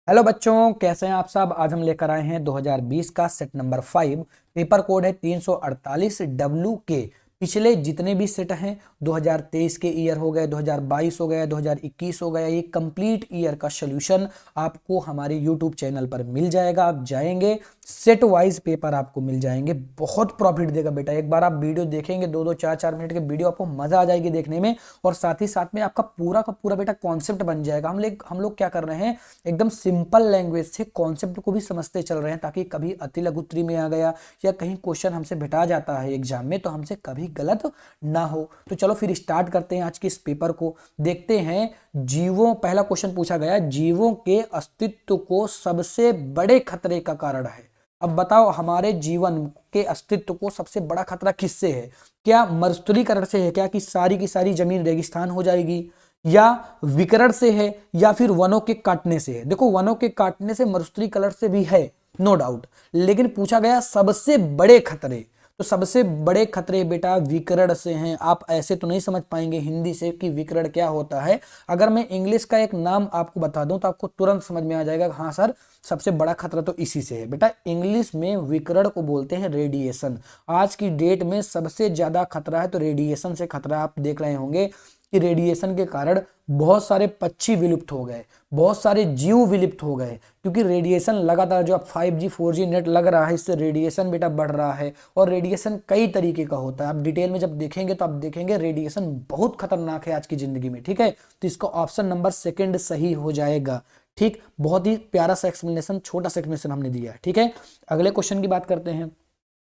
Hello बच्चों, कैसे हैं आप सब। आज हम लेकर आए हैं 2020 का सेट नंबर 5। पेपर कोड है 348 डब्ल्यू के। पिछले जितने भी सेट हैं 2023 के ईयर हो गए, 2022 हो गया, 2021 हो गया, ये कंप्लीट ईयर का सोल्यूशन आपको हमारे यूट्यूब चैनल पर मिल जाएगा। आप जाएंगे सेट वाइज पेपर आपको मिल जाएंगे। बहुत प्रॉफिट देगा बेटा। एक बार आप वीडियो देखेंगे, 2-2 4-4 मिनट के वीडियो, आपको मजा आ जाएगी देखने में। और साथ ही साथ में आपका पूरा का पूरा बेटा कॉन्सेप्ट बन जाएगा। हम लोग क्या कर रहे हैं, एकदम सिंपल लैंग्वेज से कॉन्सेप्ट को भी समझते चल रहे हैं, ताकि कभी अति लघुत्री में आ गया या कहीं क्वेश्चन हमसे भेटा जाता है एग्जाम में तो हमसे कभी गलत ना हो। तो चलो फिर स्टार्ट करते हैं आज के इस पेपर को। देखते हैं जीवों, पहला क्वेश्चन पूछा गया, जीवों के अस्तित्व को सबसे बड़े खतरे का कारण है। अब बताओ, हमारे जीवन के अस्तित्व को सबसे बड़ा खतरा किससे है? क्या मरुस्थलीकरण से है क्या, कि सारी की सारी जमीन रेगिस्तान हो जाएगी, या विकिरण से है, या फिर वनों के काटने से है? देखो, वनों के काटने से, मरुस्थलीकरण से भी है, नो डाउट, लेकिन पूछा गया सबसे बड़े खतरे। तो सबसे बड़े खतरे बेटा विकिरण से हैं। आप ऐसे तो नहीं समझ पाएंगे हिंदी से कि विकिरण क्या होता है। अगर मैं इंग्लिश का एक नाम आपको बता दूं तो आपको तुरंत समझ में आ जाएगा, हाँ सर सबसे बड़ा खतरा तो इसी से है। बेटा इंग्लिश में विकिरण को बोलते हैं रेडिएशन। आज की डेट में सबसे ज्यादा खतरा है तो रेडिएशन से खतरा। आप देख रहे होंगे कि रेडिएशन के कारण बहुत सारे पक्षी विलुप्त हो गए, बहुत सारे जीव विलुप्त हो गए, क्योंकि रेडिएशन लगातार, जो अब 5G 4G नेट लग रहा है, इससे रेडिएशन बेटा बढ़ रहा है। और रेडिएशन कई तरीके का होता है, आप डिटेल में जब देखेंगे तो आप देखेंगे रेडिएशन बहुत खतरनाक है आज की जिंदगी में। ठीक है, तो इसका ऑप्शन नंबर सेकंड सही हो जाएगा। ठीक, बहुत ही प्यारा सा एक्सप्लेनेशन, छोटा सा एक्सप्लेनेशन हमने दिया है। ठीक है, अगले क्वेश्चन की बात करते हैं।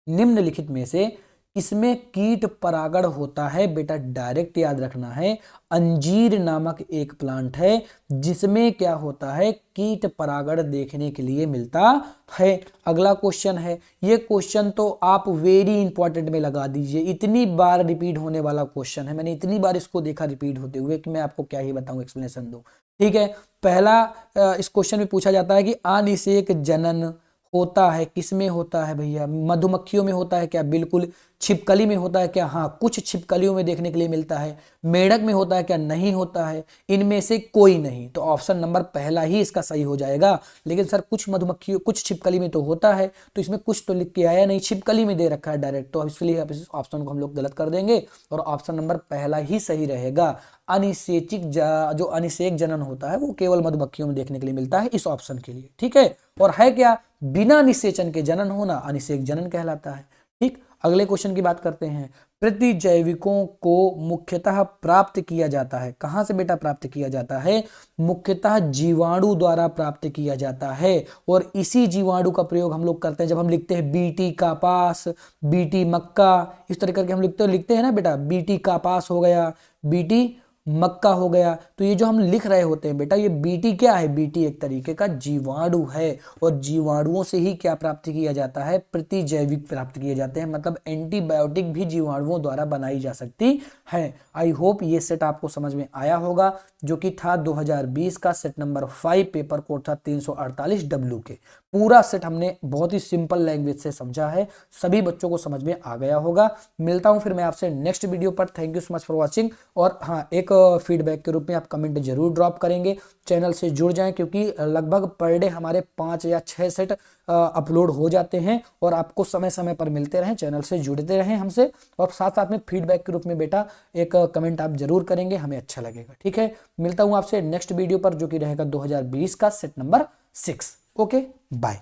निम्नलिखित में से किसमें कीट परागण होता है? बेटा डायरेक्ट याद रखना है, अंजीर नामक एक प्लांट है जिसमें क्या होता है, कीट परागण देखने के लिए मिलता है। अगला क्वेश्चन है, ये क्वेश्चन तो आप वेरी इंपॉर्टेंट में लगा दीजिए, इतनी बार रिपीट होने वाला क्वेश्चन है, मैंने इतनी बार इसको देखा रिपीट होते हुए कि मैं आपको क्या ही बताऊं, एक्सप्लेनेशन दूं। ठीक है, पहला इस क्वेश्चन में पूछा जाता है कि अनिषेक जनन होता है किसमें होता है भैया? मधुमक्खियों में होता है क्या? बिल्कुल। छिपकली में होता है क्या? हाँ, कुछ छिपकलियों में देखने के लिए मिलता है। मेढक में होता है क्या? नहीं होता है। इनमें से कोई नहीं, तो ऑप्शन नंबर पहला ही इसका सही हो जाएगा। लेकिन सर कुछ मधुमक्खियों, कुछ छिपकली में तो होता है, तो इसमें कुछ तो लिख के आया नहीं, छिपकली में दे रखा है डायरेक्ट, तो इसलिए इस ऑप्शन को हम लोग गलत कर देंगे और ऑप्शन नंबर पहला ही सही रहेगा। जो अनिषेक जनन होता है वो केवल मधुमक्खियों में देखने के लिए मिलता है, इस ऑप्शन के लिए। ठीक है, और है क्या, बिना निषेचन के जनन होना अनिषेक जनन कहलाता है। ठीक, अगले क्वेश्चन की बात करते हैं। प्रतिजैविकों को मुख्यतः प्राप्त किया जाता है, कहां से बेटा प्राप्त किया जाता है? मुख्यतः जीवाणु द्वारा प्राप्त किया जाता है। और इसी जीवाणु का प्रयोग हम लोग करते हैं जब हम लिखते हैं बीटी कपास, बीटी मक्का, इस तरह करके हम लिखते हैं ना बेटा, बीटी कपास हो गया, बीटी मक्का हो गया। तो ये जो हम लिख रहे होते हैं बेटा, ये बीटी क्या है? बीटी एक तरीके का जीवाणु है, और जीवाणुओं से ही क्या प्राप्त किया जाता है? प्रतिजैविक प्राप्त किए जाते हैं, मतलब एंटीबायोटिक भी जीवाणुओं द्वारा बनाई जा सकती है। आई होप ये सेट आपको समझ में आया होगा, जो कि था 2020 का सेट नंबर 5, पेपर कोड था 348 डब्ल्यू के। पूरा सेट हमने बहुत ही सिंपल लैंग्वेज से समझा है, सभी बच्चों को समझ में आ गया होगा। मिलता हूं फिर मैं आपसे नेक्स्ट वीडियो पर। Thank you so much for watching. और हाँ, एक फीडबैक के रूप में आप कमेंट जरूर ड्रॉप करेंगे, चैनल से जुड़ जाएं, क्योंकि लगभग पर डे हमारे 5 या 6 सेट अपलोड हो जाते हैं और आपको समय समय पर मिलते रहें। चैनल से जुड़ते रहें हमसे, और साथ साथ में फीडबैक के रूप में बेटा एक कमेंट आप जरूर करेंगे, हमें अच्छा लगेगा। ठीक है, मिलता हूं आपसे नेक्स्ट वीडियो पर, जो कि रहेगा 2020 का सेट नंबर 6। Okay, bye.